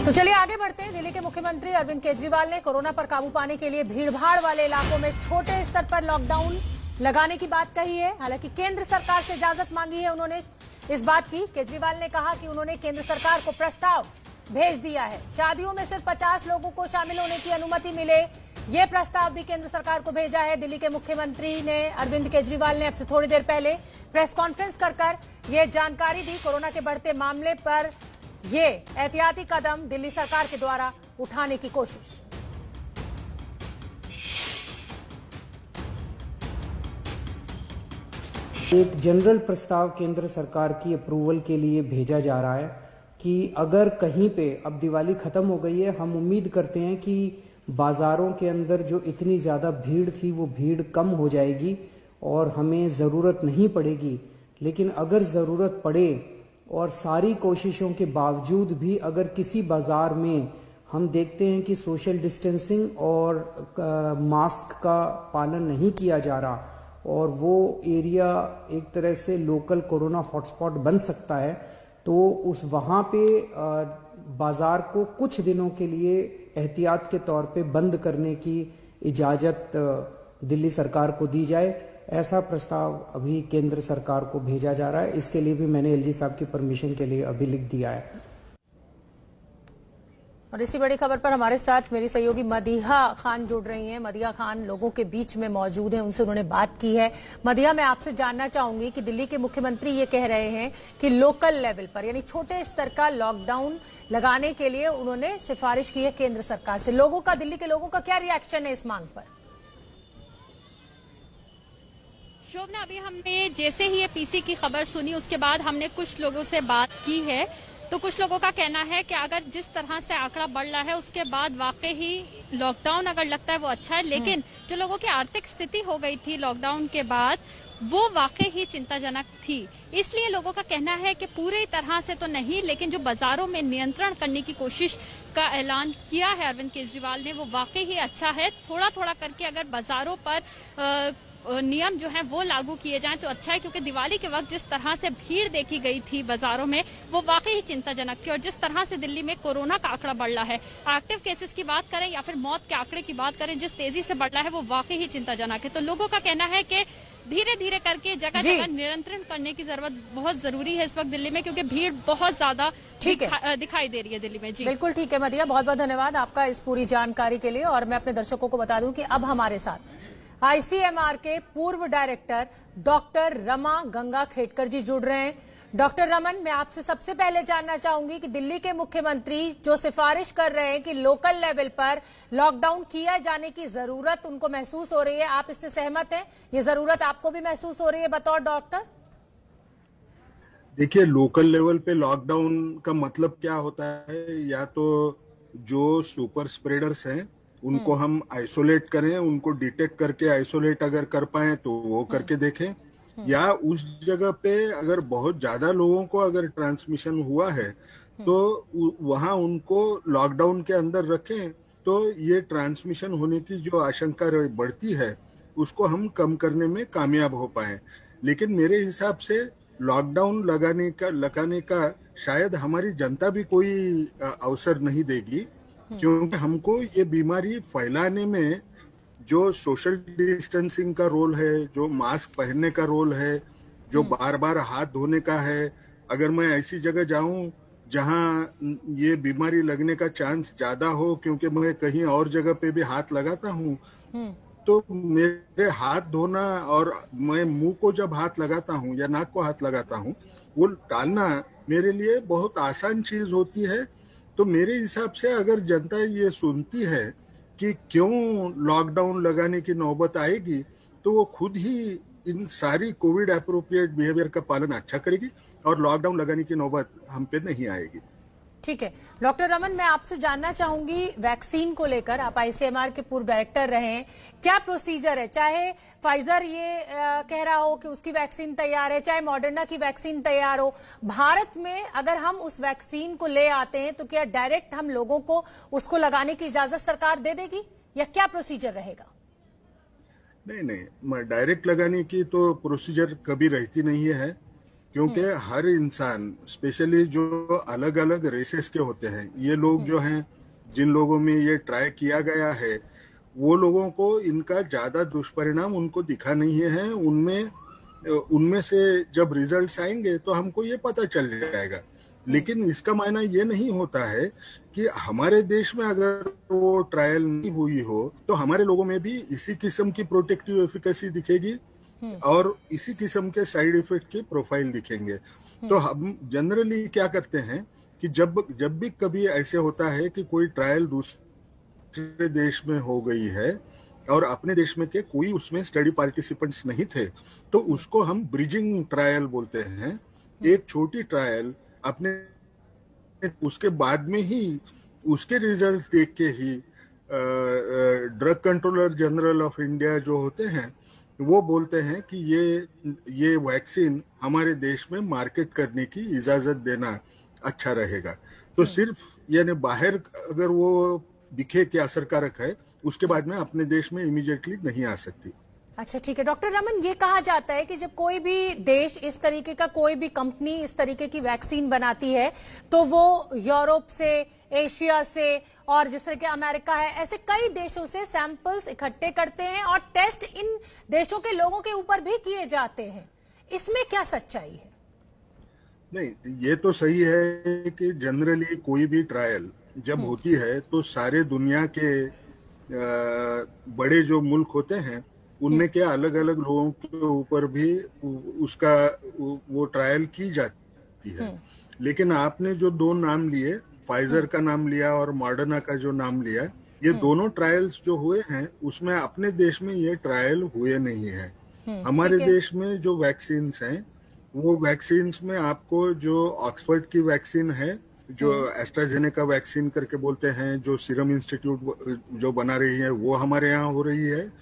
तो चलिए आगे बढ़ते हैं। दिल्ली के मुख्यमंत्री अरविंद केजरीवाल ने कोरोना पर काबू पाने के लिए भीड़भाड़ वाले इलाकों में छोटे स्तर पर लॉकडाउन लगाने की बात कही है। हालांकि केंद्र सरकार से इजाजत मांगी है उन्होंने इस बात की। केजरीवाल ने कहा कि उन्होंने केंद्र सरकार को प्रस्ताव भेज दिया है। शादियों में सिर्फ 50 लोगों को शामिल होने की अनुमति मिले, ये प्रस्ताव भी केंद्र सरकार को भेजा है। दिल्ली के मुख्यमंत्री ने अरविंद केजरीवाल ने अब से थोड़ी देर पहले प्रेस कॉन्फ्रेंस कर ये जानकारी दी। कोरोना के बढ़ते मामले पर ये एहतियाती कदम दिल्ली सरकार के द्वारा उठाने की कोशिश। एक जनरल प्रस्ताव केंद्र सरकार की अप्रूवल के लिए भेजा जा रहा है कि अगर कहीं पे, अब दिवाली खत्म हो गई है, हम उम्मीद करते हैं कि बाजारों के अंदर जो इतनी ज्यादा भीड़ थी वो भीड़ कम हो जाएगी और हमें जरूरत नहीं पड़ेगी। लेकिन अगर जरूरत पड़े और सारी कोशिशों के बावजूद भी अगर किसी बाजार में हम देखते हैं कि सोशल डिस्टेंसिंग और मास्क का पालन नहीं किया जा रहा और वो एरिया एक तरह से लोकल कोरोना हॉटस्पॉट बन सकता है, तो उस वहाँ पे बाजार को कुछ दिनों के लिए एहतियात के तौर पे बंद करने की इजाज़त दिल्ली सरकार को दी जाए। ऐसा प्रस्ताव अभी केंद्र सरकार को भेजा जा रहा है। इसके लिए भी मैंने एलजी साहब की परमिशन के लिए अभी लिख दिया है। और इसी बड़ी खबर पर हमारे साथ मेरी सहयोगी मदीहा खान जुड़ रही हैं। मदीहा खान लोगों के बीच में मौजूद हैं, उनसे उन्होंने बात की है। मदीहा, मैं आपसे जानना चाहूंगी कि दिल्ली के मुख्यमंत्री ये कह रहे हैं कि लोकल लेवल पर यानी छोटे स्तर का लॉकडाउन लगाने के लिए उन्होंने सिफारिश की है केंद्र सरकार से। लोगों का, दिल्ली के लोगों का क्या रिएक्शन है इस मांग पर? शोभना, अभी हमने जैसे ही ये पीसी की खबर सुनी उसके बाद हमने कुछ लोगों से बात की है, तो कुछ लोगों का कहना है कि अगर जिस तरह से आंकड़ा बढ़ रहा है उसके बाद वाकई ही लॉकडाउन अगर लगता है वो अच्छा है, लेकिन जो लोगों की आर्थिक स्थिति हो गई थी लॉकडाउन के बाद वो वाकई ही चिंताजनक थी। इसलिए लोगों का कहना है कि पूरी तरह से तो नहीं, लेकिन जो बाजारों में नियंत्रण करने की कोशिश का ऐलान किया है अरविंद केजरीवाल ने वो वाकई ही अच्छा है। थोड़ा थोड़ा करके अगर बाजारों पर नियम जो है वो लागू किए जाएं तो अच्छा है, क्योंकि दिवाली के वक्त जिस तरह से भीड़ देखी गई थी बाजारों में वो वाकई ही चिंताजनक थी। और जिस तरह से दिल्ली में कोरोना का आंकड़ा बढ़ रहा है, एक्टिव केसेस की बात करें या फिर मौत के आंकड़े की बात करें, जिस तेजी से बढ़ रहा है वो वाकई ही चिंताजनक है। तो लोगों का कहना है कि धीरे धीरे करके जगह जगह नियंत्रण करने की जरूरत बहुत जरूरी है इस वक्त दिल्ली में, क्योंकि भीड़ बहुत ज्यादा दिखाई दे रही है दिल्ली में। जी बिल्कुल ठीक है मदिया, बहुत बहुत धन्यवाद आपका इस पूरी जानकारी के लिए। और मैं अपने दर्शकों को बता दूं कि अब हमारे साथ आईसीएमआर के पूर्व डायरेक्टर डॉक्टर रमा गंगा खेडकर जी जुड़ रहे हैं। डॉक्टर रमन, मैं आपसे सबसे पहले जानना चाहूंगी कि दिल्ली के मुख्यमंत्री जो सिफारिश कर रहे हैं कि लोकल लेवल पर लॉकडाउन किया जाने की जरूरत उनको महसूस हो रही है, आप इससे सहमत हैं? ये जरूरत आपको भी महसूस हो रही है बतौर डॉक्टर? देखिए, लोकल लेवल पे लॉकडाउन का मतलब क्या होता है, या तो जो सुपर स्प्रेडर्स हैं उनको हम आइसोलेट करें, उनको डिटेक्ट करके आइसोलेट अगर कर पाए तो वो करके देखें, या उस जगह पे अगर बहुत ज्यादा लोगों को अगर ट्रांसमिशन हुआ है तो वहां उनको लॉकडाउन के अंदर रखें, तो ये ट्रांसमिशन होने की जो आशंका बढ़ती है उसको हम कम करने में कामयाब हो पाए। लेकिन मेरे हिसाब से लॉकडाउन लगाने का शायद हमारी जनता भी कोई अवसर नहीं देगी, क्योंकि हमको ये बीमारी फैलाने में जो सोशल डिस्टेंसिंग का रोल है, जो मास्क पहनने का रोल है, जो बार बार हाथ धोने का है, अगर मैं ऐसी जगह जाऊं जहां ये बीमारी लगने का चांस ज्यादा हो, क्योंकि मैं कहीं और जगह पे भी हाथ लगाता हूं, तो मेरे हाथ धोना और मैं मुंह को जब हाथ लगाता हूं या नाक को हाथ लगाता हूं वो टालना मेरे लिए बहुत आसान चीज होती है। तो मेरे हिसाब से अगर जनता ये सुनती है कि क्यों लॉकडाउन लगाने की नौबत आएगी, तो वो खुद ही इन सारी कोविड एप्रोप्रिएट बिहेवियर का पालन अच्छा करेगी और लॉकडाउन लगाने की नौबत हम पे नहीं आएगी। ठीक है डॉक्टर रमन, मैं आपसे जानना चाहूंगी वैक्सीन को लेकर, आप आईसीएमआर के पूर्व डायरेक्टर रहे हैं, क्या प्रोसीजर है? चाहे फाइजर ये कह रहा हो कि उसकी वैक्सीन तैयार है, चाहे मॉडर्ना की वैक्सीन तैयार हो, भारत में अगर हम उस वैक्सीन को ले आते हैं तो क्या डायरेक्ट हम लोगों को उसको लगाने की इजाजत सरकार दे देगी या क्या प्रोसीजर रहेगा? नहीं, डायरेक्ट लगाने की तो प्रोसीजर कभी रहती नहीं है। क्योंकि हर इंसान, स्पेशली जो अलग अलग रेसेस के होते हैं, ये लोग जो हैं, जिन लोगों में ये ट्राई किया गया है, वो लोगों को इनका ज्यादा दुष्परिणाम उनको दिखा नहीं है। उनमें से जब रिजल्ट्स आएंगे तो हमको ये पता चल जाएगा। लेकिन इसका मायना ये नहीं होता है कि हमारे देश में अगर वो ट्रायल नहीं हुई हो तो हमारे लोगों में भी इसी किस्म की प्रोटेक्टिव एफिकेसी दिखेगी और इसी किस्म के साइड इफेक्ट के प्रोफाइल दिखेंगे। तो हम जनरली क्या करते हैं कि जब भी कभी ऐसे होता है कि कोई ट्रायल दूसरे देश में हो गई है और अपने देश में के कोई उसमें स्टडी पार्टिसिपेंट्स नहीं थे, तो उसको हम ब्रिजिंग ट्रायल बोलते हैं। एक छोटी ट्रायल अपने उसके बाद में ही उसके रिजल्ट्स देख के ही drug controller general of India जो होते हैं वो बोलते हैं कि ये वैक्सीन हमारे देश में मार्केट करने की इजाजत देना अच्छा रहेगा। तो सिर्फ यानी बाहर अगर वो दिखे कि असरकारक है, उसके बाद में अपने देश में इमीडिएटली नहीं आ सकती। अच्छा, ठीक है डॉक्टर रमन, ये कहा जाता है कि जब कोई भी देश इस तरीके का, कोई भी कंपनी इस तरीके की वैक्सीन बनाती है तो वो यूरोप से, एशिया से और जिस तरह के अमेरिका है, ऐसे कई देशों से सैंपल्स इकट्ठे करते हैं और टेस्ट इन देशों के लोगों के ऊपर भी किए जाते हैं। इसमें क्या सच्चाई है? नहीं, ये तो सही है कि जनरली कोई भी ट्रायल जब होती है तो सारे दुनिया के बड़े जो मुल्क होते हैं उनमें क्या अलग अलग लोगों के ऊपर भी उसका वो ट्रायल की जाती है। लेकिन आपने जो दो नाम लिए, फाइजर का नाम लिया और मॉडर्ना का जो नाम लिया, ये दोनों ट्रायल्स जो हुए हैं उसमें अपने देश में ये ट्रायल हुए नहीं है। हमारे देश में जो वैक्सीन्स हैं वो वैक्सीन्स में आपको जो ऑक्सफोर्ड की वैक्सीन है, जो एस्ट्राजेनेका वैक्सीन करके बोलते हैं, जो सीरम इंस्टीट्यूट जो बना रही है वो हमारे यहाँ हो रही है।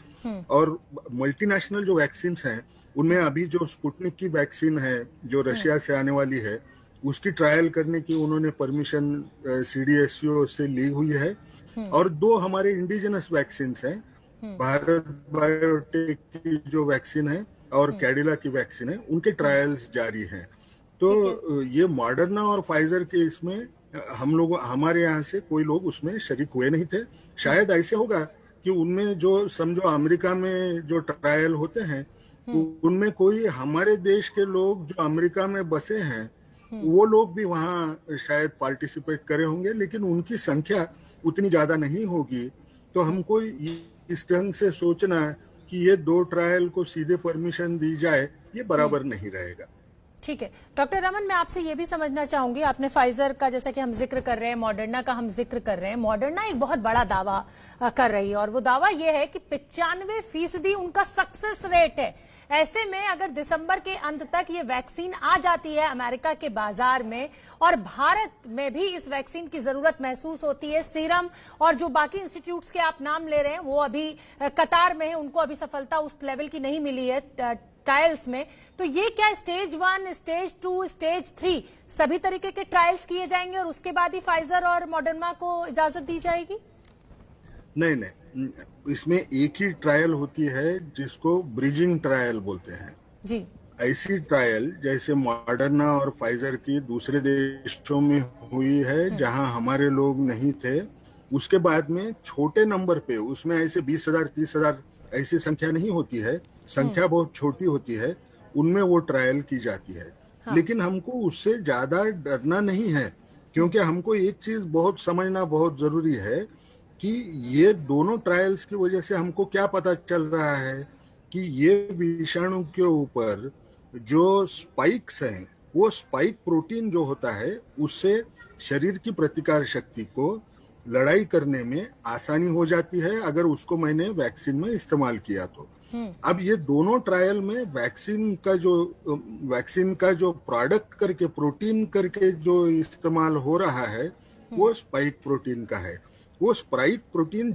और मल्टीनेशनल जो वैक्सीन्स हैं उनमें अभी जो स्पुतनिक की वैक्सीन है जो रशिया से आने वाली है, उसकी ट्रायल करने की उन्होंने परमिशन CDSCO से ली हुई है। और दो हमारे इंडिजिनस वैक्सीन्स हैं, भारत बायोटेक की जो वैक्सीन है और कैडिला की वैक्सीन है, उनके ट्रायल्स जारी हैं। तो ये मॉडर्ना और फाइजर के इसमें हमारे यहाँ से कोई लोग उसमें शरीक हुए नहीं थे। शायद ऐसे होगा कि उनमें जो समझो अमेरिका में जो ट्रायल होते हैं उनमें कोई हमारे देश के लोग जो अमेरिका में बसे हैं वो लोग भी वहाँ शायद पार्टिसिपेट करे होंगे, लेकिन उनकी संख्या उतनी ज्यादा नहीं होगी। तो हमको इस ढंग से सोचना कि ये दो ट्रायल को सीधे परमिशन दी जाए, ये बराबर नहीं रहेगा। ठीक है डॉक्टर रमन, मैं आपसे ये भी समझना चाहूंगी, आपने फाइजर का जैसा कि हम जिक्र कर रहे हैं, मॉडर्ना का हम जिक्र कर रहे हैं। मॉडर्ना एक बहुत बड़ा दावा कर रही है और वो दावा ये है कि 95% उनका सक्सेस रेट है। ऐसे में अगर दिसंबर के अंत तक ये वैक्सीन आ जाती है अमेरिका के बाजार में और भारत में भी इस वैक्सीन की जरूरत महसूस होती है, सीरम और जो बाकी इंस्टीट्यूट्स के आप नाम ले रहे हैं वो अभी कतार में है, उनको अभी सफलता उस लेवल की नहीं मिली है ट्रायल्स में, तो ये क्या स्टेज 1, स्टेज 2, स्टेज 3 सभी तरीके के ट्रायल्स किए जाएंगे और उसके बाद ही फाइजर और मॉडर्ना को इजाजत दी जाएगी? नहीं, इसमें एक ही ट्रायल होती है जिसको ब्रिजिंग ट्रायल बोलते हैं जी। ऐसी ट्रायल जैसे मॉडर्ना और फाइजर की दूसरे देशों में हुई है जहां हमारे लोग नहीं थे, उसके बाद में छोटे नंबर पे, उसमें ऐसे 20,000 30,000 ऐसी संख्या नहीं होती है, संख्या बहुत छोटी होती है, उनमें वो ट्रायल की जाती है। हाँ। लेकिन हमको उससे ज्यादा डरना नहीं है, क्योंकि हमको एक चीज बहुत समझना बहुत जरूरी है कि ये दोनों ट्रायल्स की वजह से हमको क्या पता चल रहा है कि ये विषाणु के ऊपर जो स्पाइक्स हैं, वो स्पाइक प्रोटीन जो होता है उससे शरीर की प्रतिकार शक्ति को लड़ाई करने में आसानी हो जाती है अगर उसको मैंने वैक्सीन में इस्तेमाल किया तो। अब ये दोनों ट्रायल में वैक्सीन का जो प्रोडक्ट करके, प्रोटीन करके जो इस्तेमाल हो रहा है वो स्पाइक प्रोटीन का है। वो स्पाइक प्रोटीन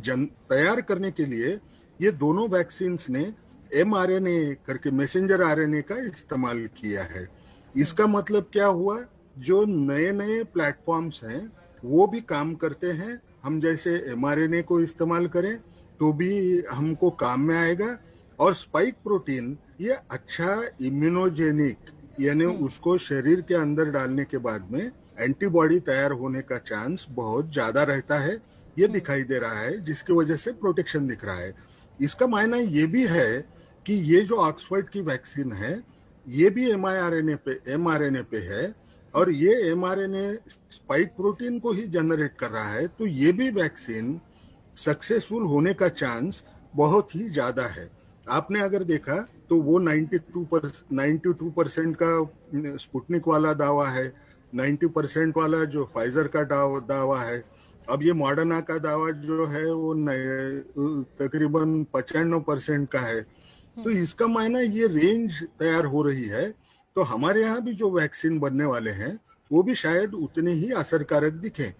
तैयार करने के लिए ये दोनों वैक्सीन्स ने mRNA करके, मैसेंजर RNA का इस्तेमाल किया है। इसका मतलब क्या हुआ, जो नए नए प्लेटफॉर्म्स हैं वो भी काम करते हैं। हम जैसे mRNA को इस्तेमाल करें तो भी हमको काम में आएगा। और स्पाइक प्रोटीन ये अच्छा इम्यूनोजेनिक यानी उसको शरीर के अंदर डालने के बाद में एंटीबॉडी तैयार होने का चांस बहुत ज्यादा रहता है, ये दिखाई दे रहा है, जिसकी वजह से प्रोटेक्शन दिख रहा है। इसका मायना ये भी है कि ये जो ऑक्सफोर्ड की वैक्सीन है ये भी mRNA पे है, और ये mRNA स्पाइक प्रोटीन को ही जनरेट कर रहा है, तो ये भी वैक्सीन सक्सेसफुल होने का चांस बहुत ही ज्यादा है। आपने अगर देखा तो वो 92% का स्पुतनिक वाला दावा है, 90% वाला जो फाइजर का दावा है, अब ये मॉडर्ना का दावा जो है वो तकरीबन 95% का है। तो इसका मायना ये रेंज तैयार हो रही है, तो हमारे यहाँ भी जो वैक्सीन बनने वाले हैं वो भी शायद उतने ही असरकारक दिखें।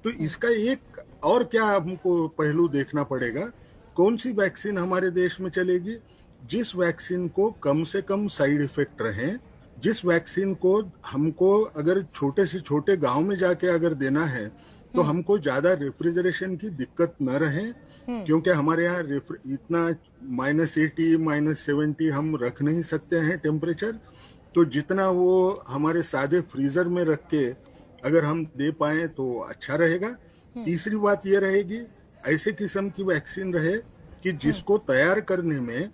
तो इसका एक और क्या हमको पहलू देखना पड़ेगा, कौन सी वैक्सीन हमारे देश में चलेगी, जिस वैक्सीन को कम से कम साइड इफेक्ट रहे, जिस वैक्सीन को हमको अगर छोटे से छोटे गांव में जाके अगर देना है तो हमको ज्यादा रेफ्रिजरेशन की दिक्कत न रहे, क्योंकि हमारे यहाँ इतना -80 -70 हम रख नहीं सकते हैं टेम्परेचर, तो जितना वो हमारे सादे फ्रीजर में रख के अगर हम दे पाए तो अच्छा रहेगा। तीसरी बात ये रहेगी, ऐसे किस्म की वैक्सीन रहे कि जिसको तैयार करने में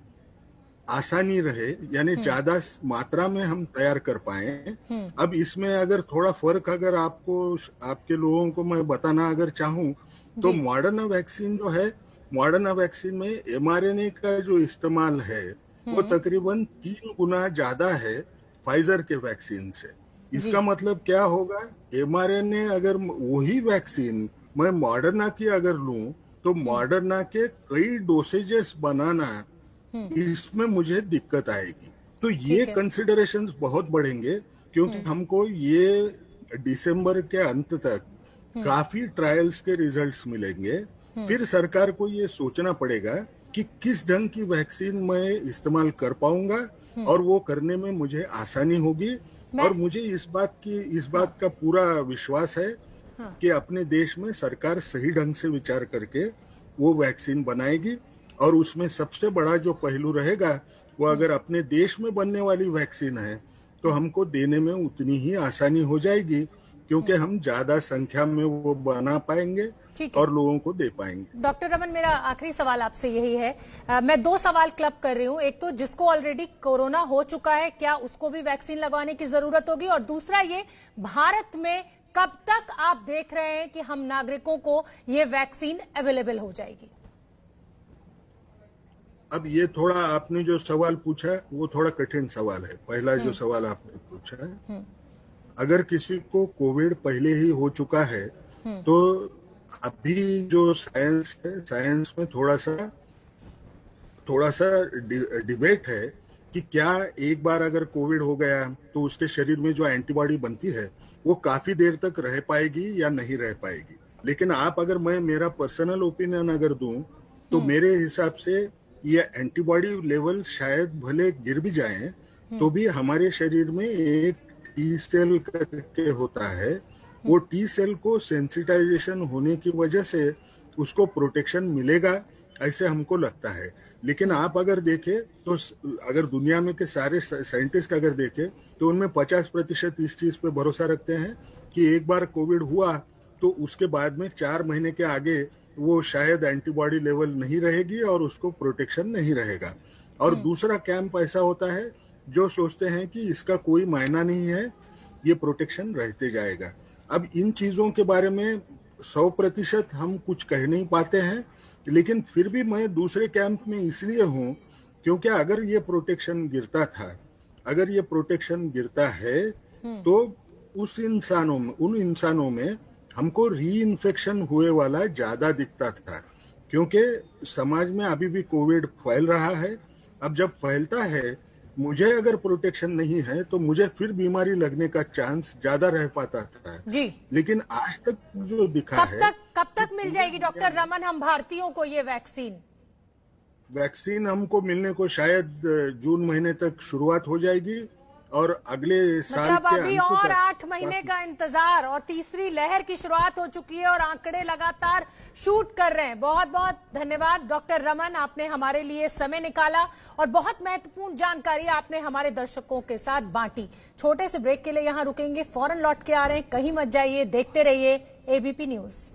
आसानी रहे, यानी ज्यादा मात्रा में हम तैयार कर पाए। अब इसमें अगर थोड़ा फर्क अगर आपके लोगों को मैं बताना अगर चाहूं तो मॉडर्ना वैक्सीन जो है, मॉडर्ना वैक्सीन में mRNA का जो इस्तेमाल है वो तकरीबन 3 गुना ज्यादा है फाइजर के वैक्सीन से। इसका मतलब क्या होगा, mRNA अगर वही वैक्सीन मैं मॉडर्ना की अगर लूं तो मॉडर्ना के कई डोसेजेस बनाना इसमें मुझे दिक्कत आएगी। तो ये कंसिडरेशंस बहुत बढ़ेंगे, क्योंकि हमको ये दिसंबर के अंत तक काफी ट्रायल्स के रिजल्ट्स मिलेंगे। फिर सरकार को ये सोचना पड़ेगा कि किस ढंग की वैक्सीन मैं इस्तेमाल कर पाऊंगा और वो करने में मुझे आसानी होगी। और मुझे इस बात का पूरा विश्वास है कि अपने देश में सरकार सही ढंग से विचार करके वो वैक्सीन बनाएगी, और उसमें सबसे बड़ा जो पहलू रहेगा वो अगर अपने देश में बनने वाली वैक्सीन है तो हमको देने में उतनी ही आसानी हो जाएगी, क्योंकि हम ज्यादा संख्या में वो बना पाएंगे और लोगों को दे पाएंगे। डॉक्टर रमन, मेरा आखिरी सवाल आपसे यही है, मैं 2 सवाल क्लब कर रही हूँ। एक तो जिसको ऑलरेडी कोरोना हो चुका है, क्या उसको भी वैक्सीन लगवाने की जरूरत होगी, और दूसरा ये, भारत में कब तक आप देख रहे हैं कि हम नागरिकों को ये वैक्सीन अवेलेबल हो जाएगी? अब ये थोड़ा आपने जो सवाल पूछा है वो थोड़ा कठिन सवाल है। पहला जो सवाल आपने पूछा है, अगर किसी को कोविड पहले ही हो चुका है तो अभी जो साइंस है, साइंस में थोड़ा सा डिबेट है कि क्या एक बार अगर कोविड हो गया तो उसके शरीर में जो एंटीबॉडी बनती है वो काफी देर तक रह पाएगी या नहीं रह पाएगी। लेकिन आप अगर मैं मेरा पर्सनल ओपिनियन अगर दूं तो मेरे हिसाब से ये एंटीबॉडी लेवल शायद भले गिर भी जाएं तो भी हमारे शरीर में एक टी सेल करके होता है, वो टी सेल को सेंसिटाइजेशन होने की वजह से उसको प्रोटेक्शन मिलेगा, ऐसे हमको लगता है। लेकिन आप अगर देखें तो अगर दुनिया में के सारे साइंटिस्ट अगर देखें तो उनमें 50% इस चीज पे भरोसा रखते हैं कि एक बार कोविड हुआ तो उसके बाद में 4 महीने के आगे वो शायद एंटीबॉडी लेवल नहीं रहेगी और उसको प्रोटेक्शन नहीं रहेगा। और दूसरा कैंप ऐसा होता है जो सोचते हैं कि इसका कोई मायना नहीं है, ये प्रोटेक्शन रहते जाएगा। अब इन चीजों के बारे में 100% हम कुछ कह नहीं पाते हैं, लेकिन फिर भी मैं दूसरे कैंप में इसलिए हूं क्योंकि अगर ये प्रोटेक्शन गिरता है तो उन इंसानों में हमको री इन्फेक्शन हुए वाला ज्यादा दिखता था, क्योंकि समाज में अभी भी कोविड फैल रहा है। अब जब फैलता है, मुझे अगर प्रोटेक्शन नहीं है तो मुझे फिर बीमारी लगने का चांस ज्यादा रह पाता था जी। लेकिन आज तक जो दिखा कब तक मिल जाएगी डॉक्टर रमन हम भारतीयों को ये वैक्सीन? हमको मिलने को शायद जून महीने तक शुरुआत हो जाएगी और अगले साल मतलब के अभी अंत और तक 8 महीने का इंतजार और तीसरी लहर की शुरुआत हो चुकी है और आंकड़े लगातार शूट कर रहे हैं। बहुत बहुत धन्यवाद डॉक्टर रमन, आपने हमारे लिए समय निकाला और बहुत महत्वपूर्ण जानकारी आपने हमारे दर्शकों के साथ बांटी। छोटे से ब्रेक के लिए यहां रुकेंगे, फौरन लौट के आ रहे हैं, कहीं मत जाइए, देखते रहिए एबीपी न्यूज।